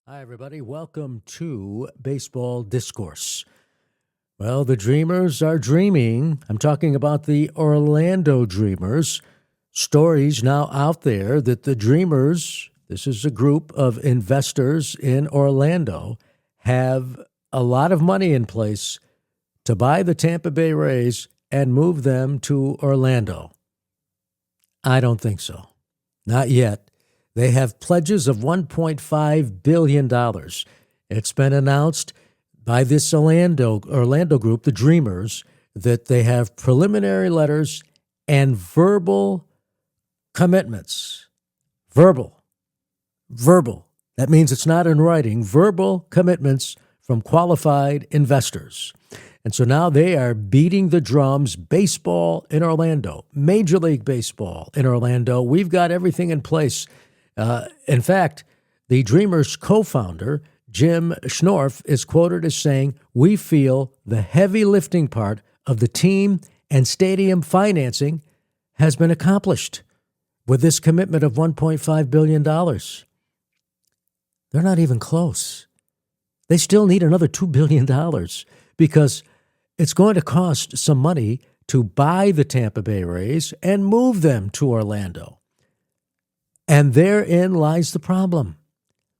Hi, everybody. Welcome to Baseball Discourse. Well, the Dreamers are dreaming. I'm talking about the Orlando Dreamers. Stories now out there that the Dreamers, this is a group of investors in Orlando, have a lot of money in place to buy the Tampa Bay Rays and move them to Orlando. I don't think so. Not yet. They have pledges of $1.5 billion. It's been announced by this Orlando group, the Dreamers, that they have preliminary letters and verbal commitments. Verbal. That means it's not in writing. Verbal commitments from qualified investors. And so now they are beating the drums. Baseball in Orlando, Major League Baseball in Orlando. We've got everything in place. In fact, the Dreamers co-founder, Jim Schnorf, is quoted as saying, "We feel the heavy lifting part of the team and stadium financing has been accomplished with this commitment of $1.5 billion. They're not even close. They still need another $2 billion because it's going to cost some money to buy the Tampa Bay Rays and move them to Orlando. And therein lies the problem.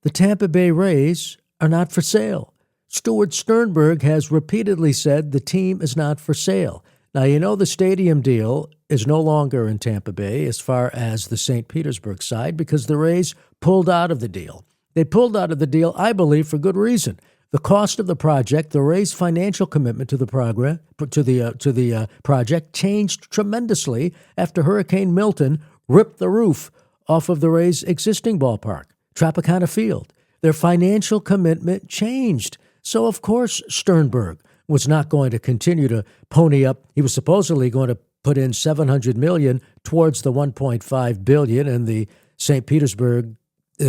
The Tampa Bay Rays are not for sale. Stuart Sternberg has repeatedly said the team is not for sale. Now, you know the stadium deal is no longer in Tampa Bay as far as the St. Petersburg side because the Rays pulled out of the deal. They pulled out of the deal, I believe, for good reason. The cost of the project, the Rays' financial commitment to the project changed tremendously after Hurricane Milton ripped the roof off of the Rays' existing ballpark, Tropicana Field. Their financial commitment changed. So, of course, Sternberg was not going to continue to pony up. He was supposedly going to put in $700 million towards the $1.5 billion, and the St. Petersburg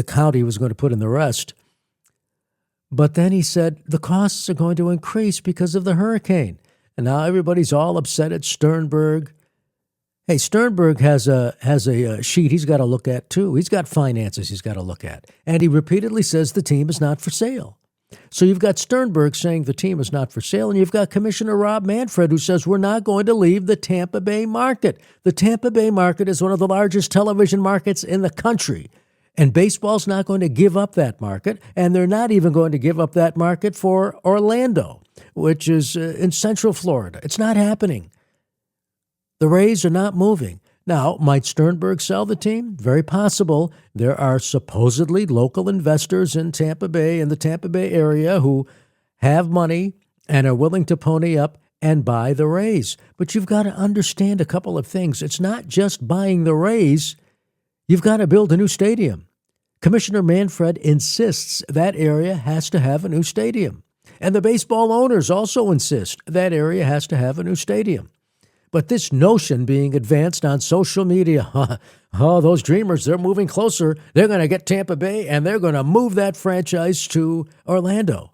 county was going to put in the rest. But then he said the costs are going to increase because of the hurricane. And now everybody's all upset at Sternberg. Hey, Sternberg has a sheet he's got to look at, too. He's got finances he's got to look at. And he repeatedly says the team is not for sale. So you've got Sternberg saying the team is not for sale, and you've got Commissioner Rob Manfred who says we're not going to leave the Tampa Bay market. The Tampa Bay market is one of the largest television markets in the country. And baseball's not going to give up that market, and they're not even going to give up that market for Orlando, which is in Central Florida. It's not happening. The Rays are not moving. Now, might Sternberg sell the team? Very possible. There are supposedly local investors in Tampa Bay, in the Tampa Bay area, who have money and are willing to pony up and buy the Rays. But you've got to understand a couple of things. It's not just buying the Rays. You've got to build a new stadium. Commissioner Manfred insists that area has to have a new stadium. And the baseball owners also insist that area has to have a new stadium. But this notion being advanced on social media, those Dreamers, they're moving closer. They're going to get Tampa Bay, and they're going to move that franchise to Orlando.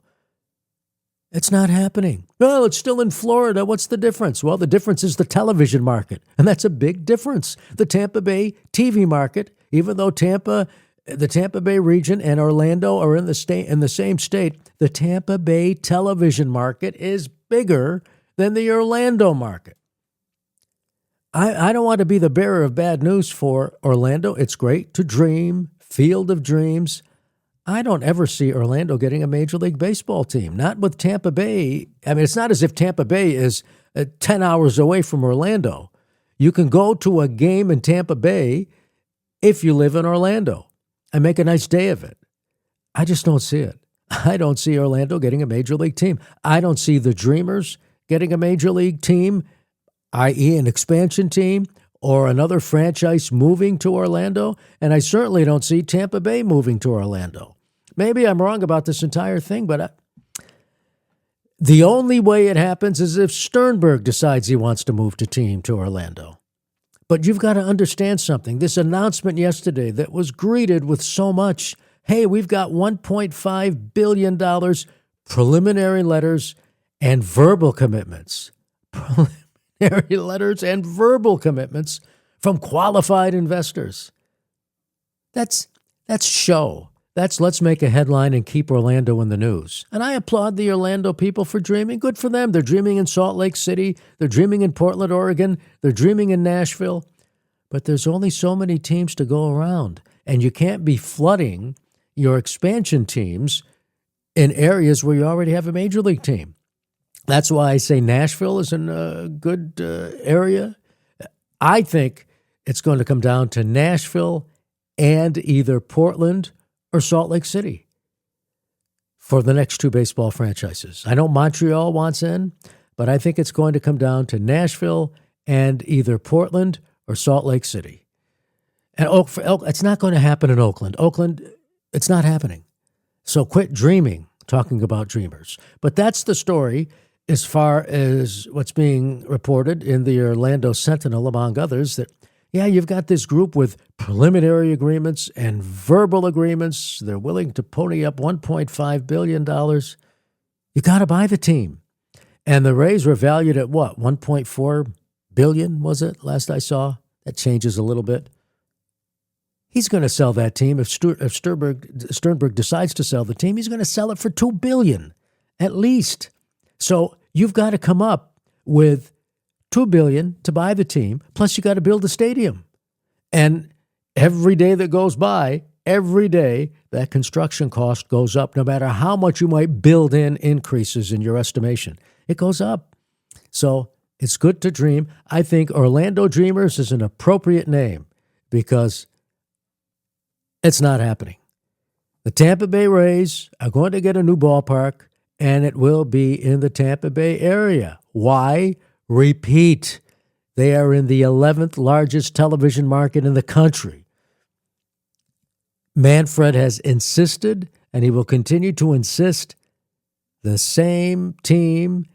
It's not happening. Well, it's still in Florida. What's the difference? Well, the difference is the television market, and that's a big difference. The Tampa Bay TV market, even though the Tampa Bay region and Orlando are in the same state, the Tampa Bay television market is bigger than the Orlando market. I don't want to be the bearer of bad news for Orlando. It's great to dream, field of dreams. I don't ever see Orlando getting a Major League Baseball team, not with Tampa Bay. I mean, it's not as if Tampa Bay is 10 hours away from Orlando. You can go to a game in Tampa Bay if you live in Orlando and make a nice day of it. I just don't see it. I don't see Orlando getting a Major League team. I don't see the Dreamers getting a Major League team, i.e. an expansion team or another franchise moving to Orlando, and I certainly don't see Tampa Bay moving to Orlando. Maybe I'm wrong about this entire thing, but the only way it happens is if Sternberg decides he wants to move the team to Orlando. But you've got to understand something. This announcement yesterday that was greeted with so much, hey, we've got $1.5 billion, preliminary letters and verbal commitments. Letters and verbal commitments from qualified investors. That's show. let's make a headline and keep Orlando in the news. And I applaud the Orlando people for dreaming. Good for them. They're dreaming in Salt Lake City. They're dreaming in Portland, Oregon. They're dreaming in Nashville. But there's only so many teams to go around. And you can't be flooding your expansion teams in areas where you already have a major league team. That's why I say Nashville is in a good area. I think it's going to come down to Nashville and either Portland or Salt Lake City for the next two baseball franchises. I know Montreal wants in, but I think it's going to come down to Nashville and either Portland or Salt Lake City. And it's not going to happen in Oakland. Oakland, it's not happening. So quit dreaming, talking about dreamers. But that's the story as far as what's being reported in the Orlando Sentinel, among others, that yeah, you've got this group with preliminary agreements and verbal agreements. They're willing to pony up $1.5 billion. You got to buy the team. And the Rays were valued at what, $1.4 billion, was it, last I saw? That changes a little bit. He's going to sell that team. If Sternberg decides to sell the team, he's going to sell it for $2 billion, at least. So you've got to come up with $2 billion to buy the team, plus you got to build a stadium. And every day that goes by, every day, that construction cost goes up, no matter how much you might build in increases in your estimation. It goes up. So it's good to dream. I think Orlando Dreamers is an appropriate name because it's not happening. The Tampa Bay Rays are going to get a new ballpark, and it will be in the Tampa Bay area. Why? Repeat, they are in the 11th largest television market in the country. Manfred has insisted, and he will continue to insist, the same team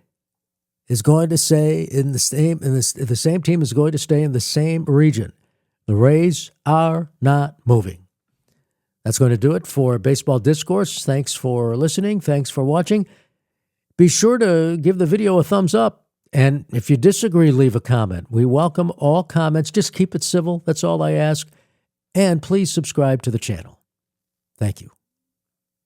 is going to stay in the same team is going to stay in the same region. The Rays are not moving. That's going to do it for Baseball Discourse. Thanks for listening. Thanks for watching. Be sure to give the video a thumbs up. And if you disagree, leave a comment. We welcome all comments. Just keep it civil. That's all I ask. And please subscribe to the channel. Thank you.